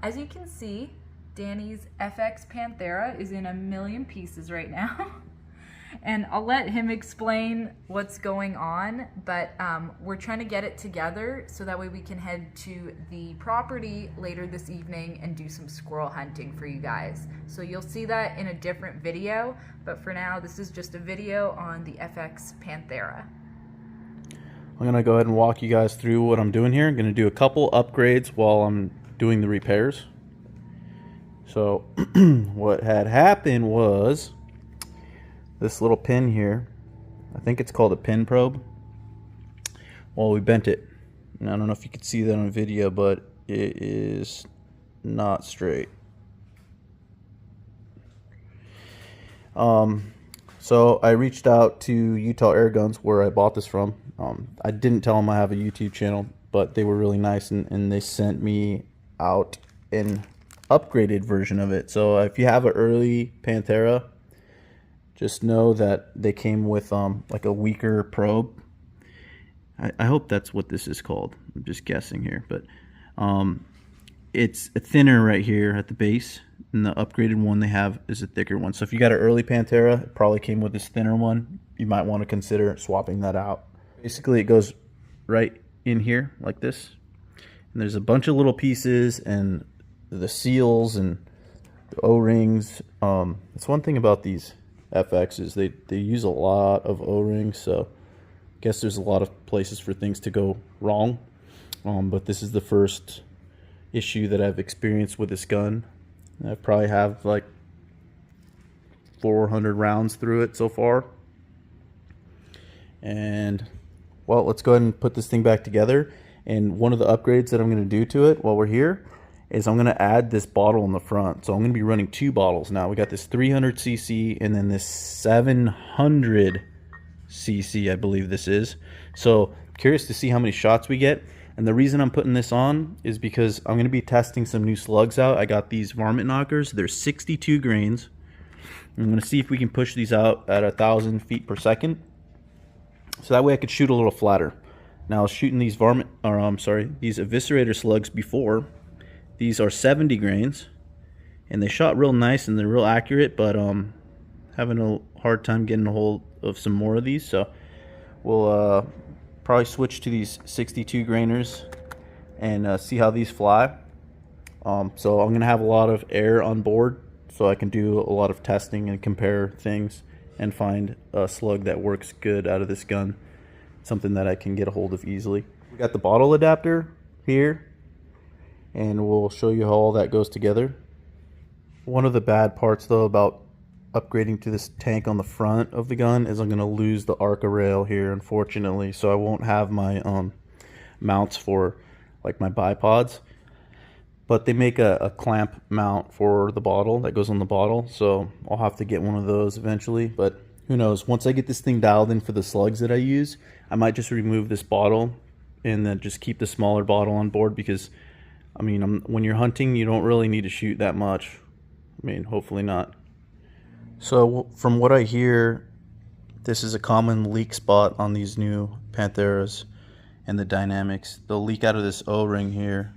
As you can see, Danny's FX Pantera is in a million pieces right now. And I'll let him explain what's going on, but we're trying to get it together so that way we can head to the property later this evening and do some squirrel hunting for you guys. So you'll see that in a different video, but for now this is just a video on the FX Pantera. I'm gonna go ahead and walk you guys through what I'm doing here. I'm gonna do a couple upgrades while I'm doing the repairs. So what had happened was this little pin here, I think it's called a pin probe. Well, we bent it. And I don't know if you could see that on video, but it is not straight. So I reached out to Utah Airguns, where I bought this from. I didn't tell them I have a YouTube channel, but they were really nice, and they sent me out an upgraded version of it. So if you have an early Pantera, just know that they came with like a weaker probe. I hope that's what this is called. I'm just guessing here, but it's a thinner right here at the base, and the upgraded one they have is a thicker one. So if you got an early Pantera, it probably came with this thinner one. You might want to consider swapping that out. Basically, it goes right in here like this, and there's a bunch of little pieces and the seals and the O-rings. It's one thing about these FXs, they use a lot of O-rings, so I guess there's a lot of places for things to go wrong. But this is the first issue that I've experienced with this gun. I probably have like 400 rounds through it so far. And well, let's go ahead and put this thing back together. And one of the upgrades that I'm going to do to it while we're here is I'm going to add this bottle in the front. So I'm going to be running two bottles now. We got this 300cc and then this 700cc, I believe this is. So curious to see how many shots we get. And the reason I'm putting this on is because I'm going to be testing some new slugs out. I got these varmint knockers. They're 62 grains. I'm going to see if we can push these out at 1,000 feet per second. So that way I could shoot a little flatter. Now I was shooting these these eviscerator slugs before. These are 70 grains, and they shot real nice and they're real accurate, but having a hard time getting a hold of some more of these. So we'll probably switch to these 62 grainers and see how these fly. So I'm gonna have a lot of air on board, so I can do a lot of testing and compare things and find a slug that works good out of this gun, something that I can get a hold of easily. We got the bottle adapter here, and we'll show you how all that goes together. One of the bad parts though about upgrading to this tank on the front of the gun is I'm going to lose the ARCA rail here, unfortunately, so I won't have my mounts for like my bipods. But they make a clamp mount for the bottle that goes on the bottle, so I'll have to get one of those eventually. But who knows, once I get this thing dialed in for the slugs that I use, I might just remove this bottle and then just keep the smaller bottle on board, because I mean, when you're hunting, you don't really need to shoot that much. I mean, hopefully not. So from what I hear, this is a common leak spot on these new Pantheras and the dynamics. They'll leak out of this O-ring here.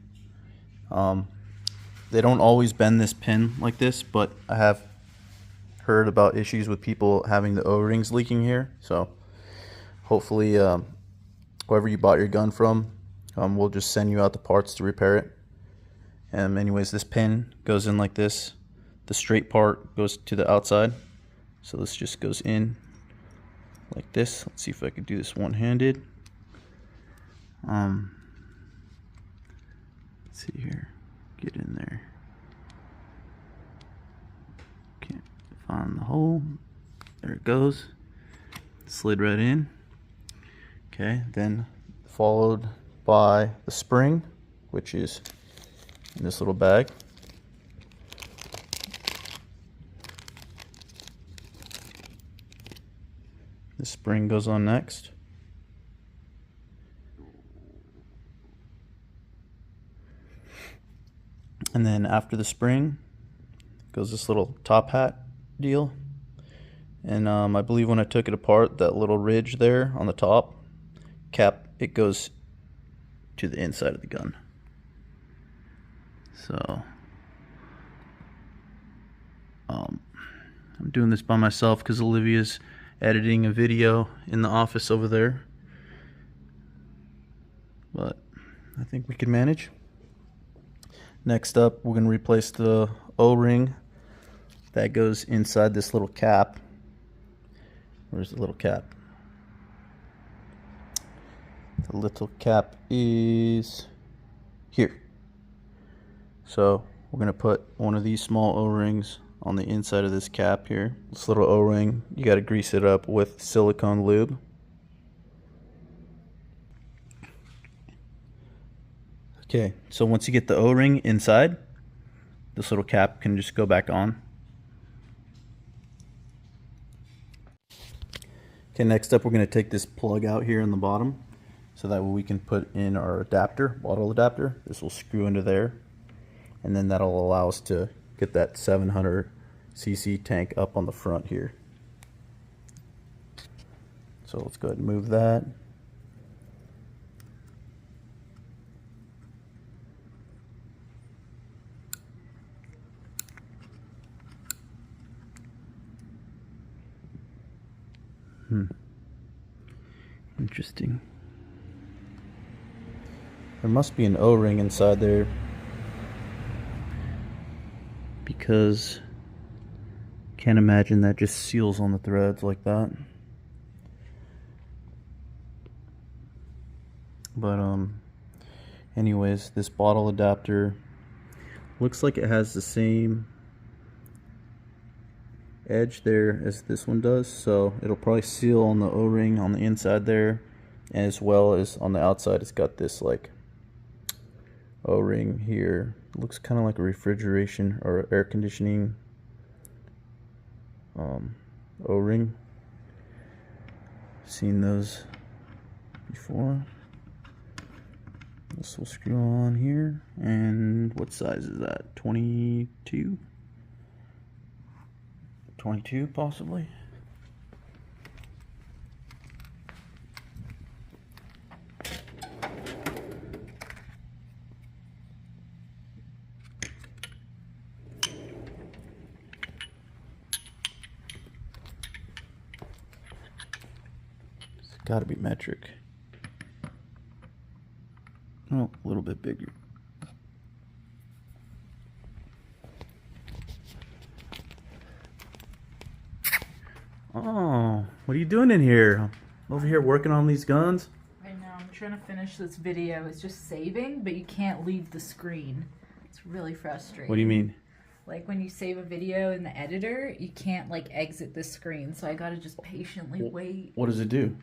They don't always bend this pin like this, but I have heard about issues with people having the O-rings leaking here. So hopefully whoever you bought your gun from, we'll just send you out the parts to repair it. Anyways, this pin goes in like this. The straight part goes to the outside. So this just goes in like this. Let's see if I can do this one-handed. Let's see here. Get in there. Can't find the hole. There it goes. Slid right in. Okay, then followed by the spring, which is in this little bag. The spring goes on next. And then after the spring goes this little top hat deal. And I believe when I took it apart, that little ridge there on the top cap, it goes to the inside of the gun. So doing this by myself because Olivia's editing a video in the office over there. But I think we can manage. Next up, we're going to replace the O-ring that goes inside this little cap. Where's the little cap? The little cap is here. So we're going to put one of these small O-rings on the inside of this cap here. This little O-ring, you got to grease it up with silicone lube. Okay, so once you get the O-ring inside, this little cap can just go back on. Okay, next up we're going to take this plug out here in the bottom so that we can put in our adapter, bottle adapter. This will screw into there, and then that'll allow us to get that 700cc tank up on the front here. So let's go ahead and move that. Interesting. There must be an O-ring inside there because can't imagine that just seals on the threads like that. But anyways, this bottle adapter looks like it has the same edge there as this one does, so it'll probably seal on the O-ring on the inside there, as well as on the outside. It's got this like O-ring here. It looks kind of like a refrigeration or air conditioning O-ring. Seen those before. This will screw on here. And what size is that? 22? 22 possibly. It's got to be metric. Oh, a little bit bigger. Oh, what are you doing in here? Over here working on these guns? I know, I'm trying to finish this video. It's just saving, but you can't leave the screen. It's really frustrating. What do you mean? Like when you save a video in the editor, you can't like exit the screen. So I gotta just patiently wait. What does it do?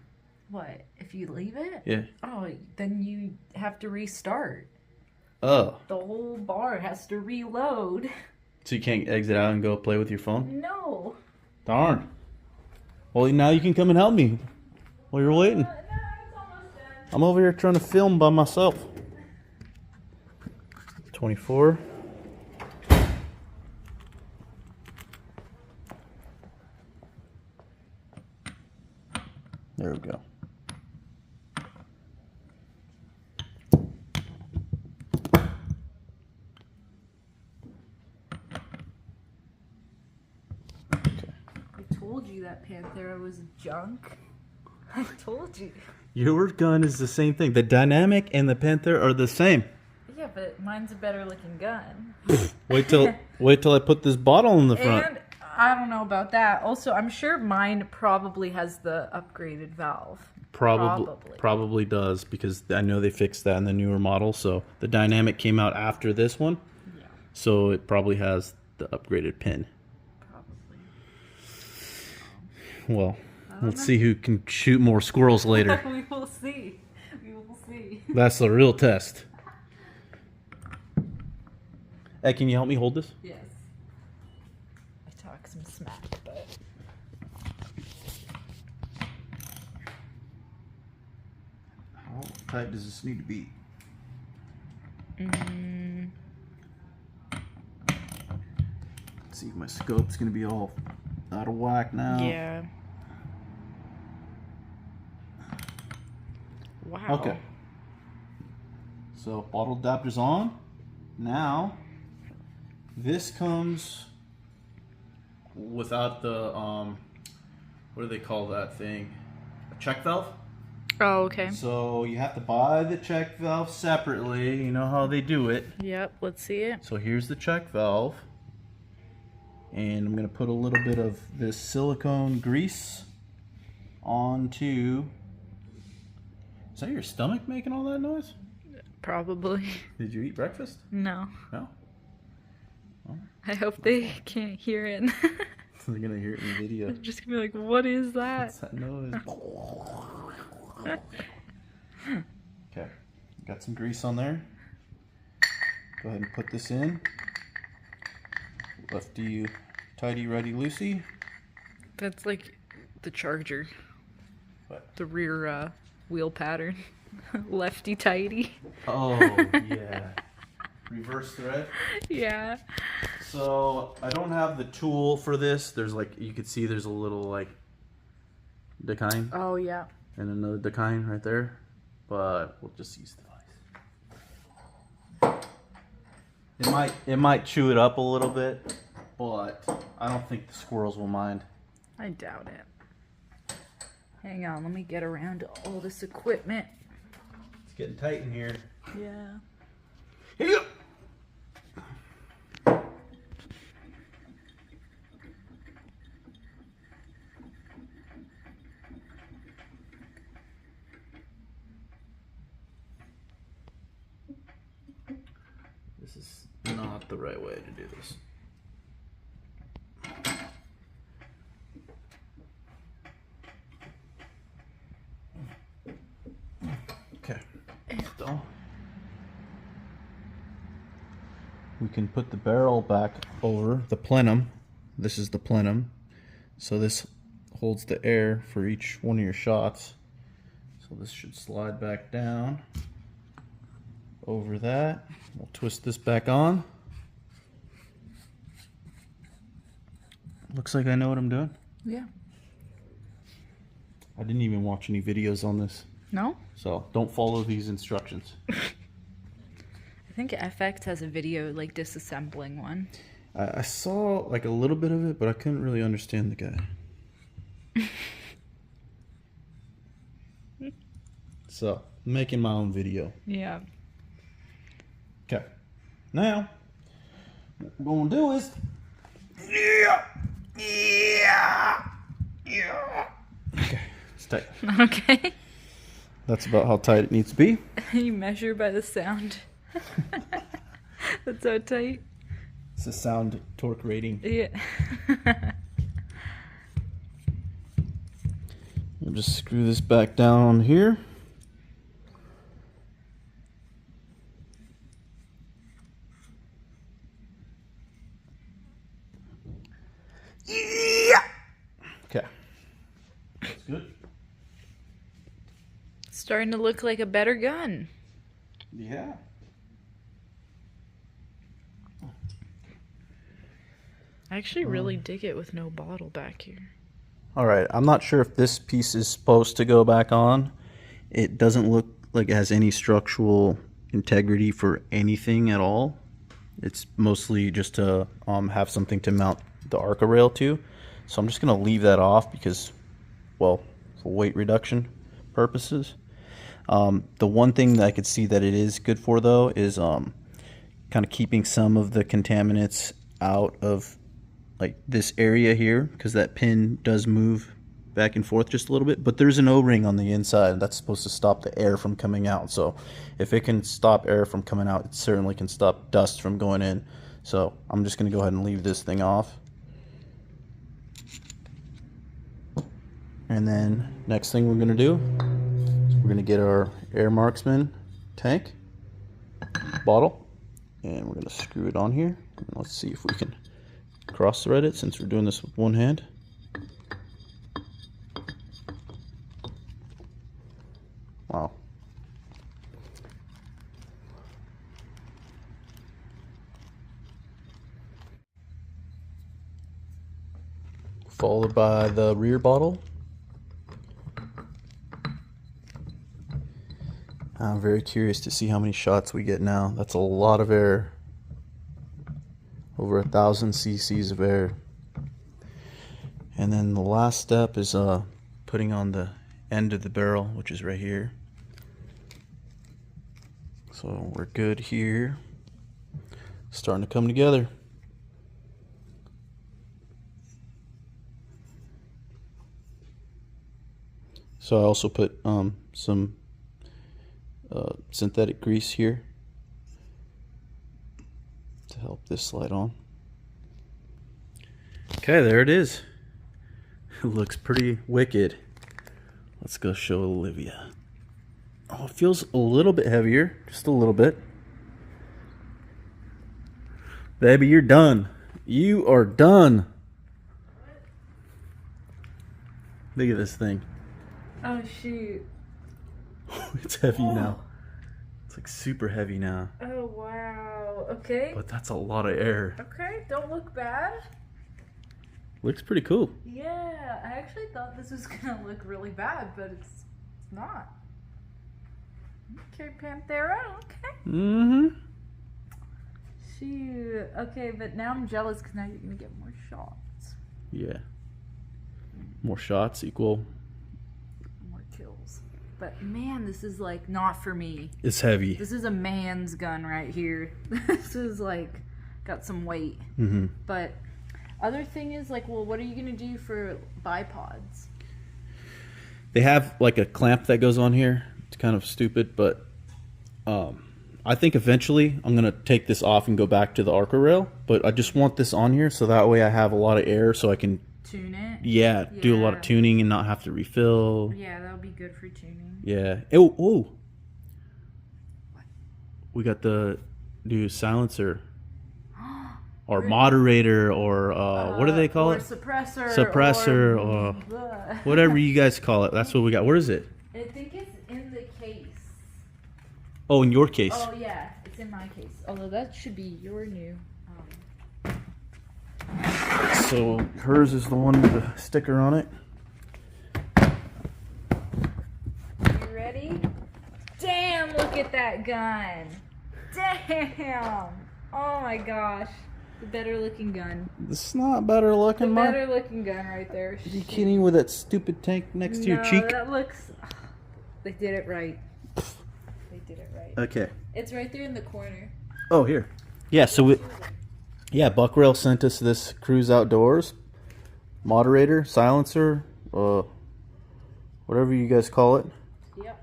What? If you leave it? Yeah. Oh, then you have to restart. Oh. The whole bar has to reload. So you can't exit out and go play with your phone? No. Darn. Well, now you can come and help me while you're waiting. No, it's almost done. I'm over here trying to film by myself. 24. There we go. I told you that Pantera was junk. I told you. Your gun is the same thing. The Dynamic and the Panther are the same. Yeah, but mine's a better looking gun. Wait till I put this bottle in the front. And I don't know about that. Also, I'm sure mine probably has the upgraded valve. Probably does, because I know they fixed that in the newer model. So the Dynamic came out after this one. Yeah. So it probably has the upgraded pin. Probably. Well, let's see who can shoot more squirrels later. We will see. We will see. That's the real test. Hey, can you help me hold this? Yes. I talk some smack, but... How tight does this need to be? Let's see if my scope's going to be all out of whack now. Yeah. Wow. Okay. So bottle adapter's on. Now, this comes without the what do they call that thing? A check valve. Oh, okay. So you have to buy the check valve separately. You know how they do it. Yep, let's see it. So here's the check valve. And I'm going to put a little bit of this silicone grease onto... Is that your stomach making all that noise? Probably. Did you eat breakfast? No. No? Well, I hope they can't hear it. they're going to hear it in the video. They're just going to be like, what is that? What's that noise? Okay. Got some grease on there. Go ahead and put this in. Lefty tighty, righty loosey. That's like the Charger. What? The rear wheel pattern. Lefty tighty. Oh, yeah. Reverse thread. Yeah. So I don't have the tool for this. There's like, you can see there's a little like decine. Oh, yeah. And another decine right there. But we'll just use the vise. It might chew it up a little bit, but I don't think the squirrels will mind. I doubt it. Hang on, let me get around to all this equipment. It's getting tight in here. Yeah. Here you go. This is not the right way to do this. Okay. So we can put the barrel back over the plenum. This is the plenum. So this holds the air for each one of your shots. So this should slide back down over that. We'll twist this back on. Looks like I know what I'm doing. Yeah. I didn't even watch any videos on this. No? So don't follow these instructions. I think FX has a video like disassembling one. I saw like a little bit of it, but I couldn't really understand the guy. So, making my own video. Yeah. Okay. Now, what we're gonna do is, yeah. Okay, it's tight. Okay. That's about how tight it needs to be. You measure by the sound. That's so tight. It's a sound torque rating. Yeah. We'll just screw this back down here. Yeah. Okay. That's good. Starting to look like a better gun. Yeah. I actually really dig it with no bottle back here. All right, I'm not sure if this piece is supposed to go back on. It doesn't look like it has any structural integrity for anything at all. It's mostly just to have something to mount the Arca rail to. So I'm just gonna leave that off because, well, for weight reduction purposes. The one thing that I could see that it is good for though is kind of keeping some of the contaminants out of like this area here, because that pin does move back and forth just a little bit, but there's an O-ring on the inside that's supposed to stop the air from coming out. So if it can stop air from coming out, it certainly can stop dust from going in. So I'm just going to go ahead and leave this thing off. And then next thing we're going to do, we're going to get our Air Marksman tank bottle, and we're going to screw it on here. And let's see if we can cross thread it since we're doing this with one hand. Wow. Followed by the rear bottle. I'm very curious to see how many shots we get now. That's a lot of air. Over 1,000 cc's of air. And then the last step is putting on the end of the barrel, which is right here. So we're good here. Starting to come together. So I also put some synthetic grease here to help this slide on. Okay, there it is. It looks pretty wicked. Let's go show Olivia. Oh, it feels a little bit heavier, just a little bit. Baby, you're done. You are done. Look at this thing. Oh shoot. It's heavy now. It's like super heavy now. Oh wow. Okay. But that's a lot of air. Okay, don't look bad. Looks pretty cool. Yeah, I actually thought this was gonna look really bad, but it's not. Okay, Pantera, okay. Mm-hmm. Shoot. Okay, but now I'm jealous because now you're gonna get more shots. Yeah. More shots equal More kills. But man, this is like not for me. it's heavy. This is a man's gun right here. This is like got some weight. Mm-hmm. But other thing is like, well, what are you gonna do for bipods? They have like a clamp that goes on here. It's kind of stupid, but I think eventually I'm gonna take this off and go back to the Arca rail. But I just want this on here so that way I have a lot of air so I can Tune it? do a lot of tuning and not have to refill. Yeah, that would be good for tuning. Yeah. Oh. We got the new silencer. Or moderator, or what do they call or it? Suppressor. Or whatever you guys call it. That's what we got. Where is it? I think it's in the case. Oh, in your case. Oh yeah, it's in my case. Although that should be your new. So hers is the one with the sticker on it. You ready? Damn! Look at that gun. Damn! Oh my gosh. The better looking gun. It's not better looking, The Mark. better looking gun right there. Are you kidding with that stupid tank next to your cheek? That looks. They did it right. They did it right. Okay. It's right there in the corner. Oh, here. Yeah, so Buck Rail sent us this Cruise Outdoors moderator, silencer, whatever you guys call it. Yep.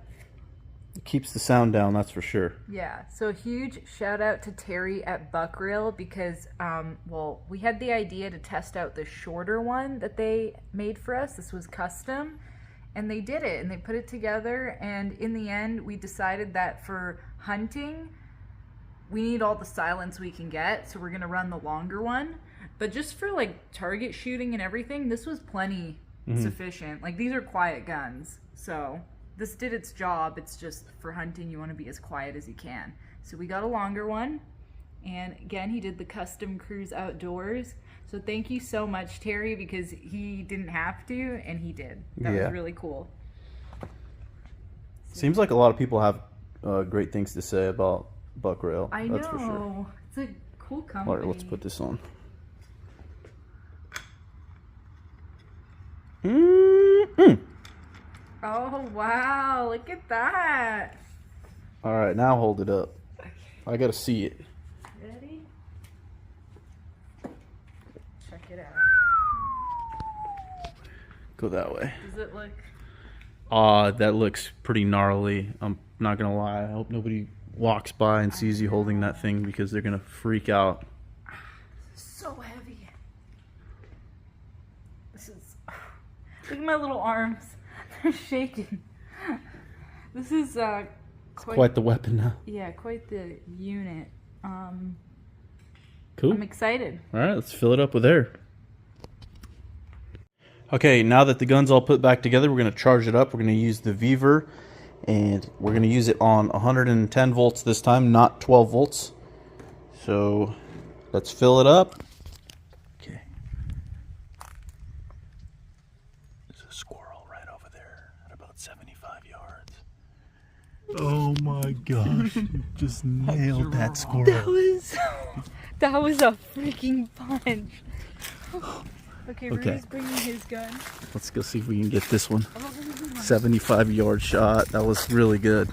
It keeps the sound down, that's for sure. Yeah, so a huge shout out to Terry at Buckrill because, well, we had the idea to test out the shorter one that they made for us. This was custom, and they did it, and they put it together, and in the end, we decided that for hunting, we need all the silence we can get, so we're going to run the longer one. But just for, like, target shooting and everything, this was plenty sufficient. Like, these are quiet guns, so this did its job. It's just for hunting, you want to be as quiet as you can. So we got a longer one, and again, he did the custom Cruise Outdoors. So thank you so much, Terry, because he didn't have to, and he did. That was really cool. Seems like a lot of people have great things to say about Buck Rail. I That's know. for sure. It's a cool company. All right, let's put this on. Oh, wow. Look at that. All right, now hold it up. I gotta see it. Ready? Check it out. Go that way. Does it look... That looks pretty gnarly. I'm not gonna lie. I hope nobody walks by and sees you holding that thing because they're gonna freak out. So heavy. This is... Look at my little arms. They're shaking. This is Quite the weapon now. Yeah, quite the unit. Cool. I'm excited. All right, let's fill it up with air. Okay, now that the gun's all put back together, we're going to charge it up. We're going to use the Viver, and we're going to use it on 110 volts this time, not 12 volts. So let's fill it up. Okay. There's a squirrel right over there at about 75 yards. Oh my gosh, you just nailed that squirrel. That was a freaking punch. Okay, Okay. Rudy's bringing his gun. Let's go see if we can get this one. Oh, 75-yard shot. That was really good.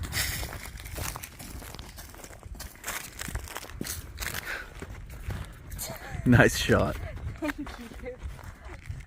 Nice shot. thank